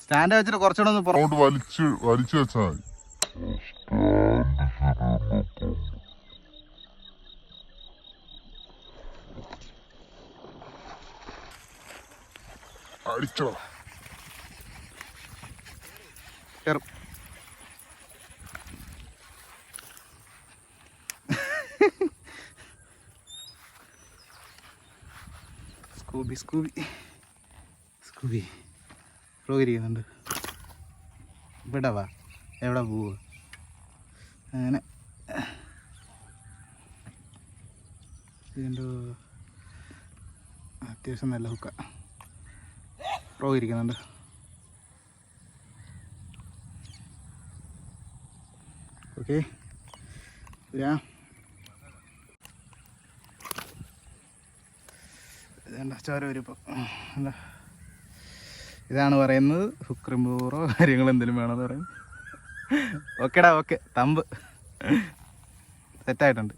Stand വെച്ചിട്ട് കുറച്ചുകൂടെ ഒന്ന് പുറകോട്ട് വലിച്ചു വെച്ചാൽ മതി. അടിച്ചോ കയറും. സ്കൂബി സ്കൂബി സ്കൂബി പ്രോഗരിക്കുന്നുണ്ട്. ഇവിടെ വാ, എവിടെ പോവുക? അങ്ങനെ ഇതിൻ്റെ അത്യാവശ്യം നല്ല ഹുക്ക പ്രോഗരിക്കുന്നുണ്ട്. ഓക്കെ ഇതെന്താ ചോര വരും എന്താ ഇതാണ് പറയുന്നത്. ഹുക്ക് റിമൂവറോ കാര്യങ്ങളോ എന്തെങ്കിലും വേണമെന്ന് പറയും. ഓക്കേടാ, ഓക്കെ. തമ്പ് സെറ്റായിട്ടുണ്ട്.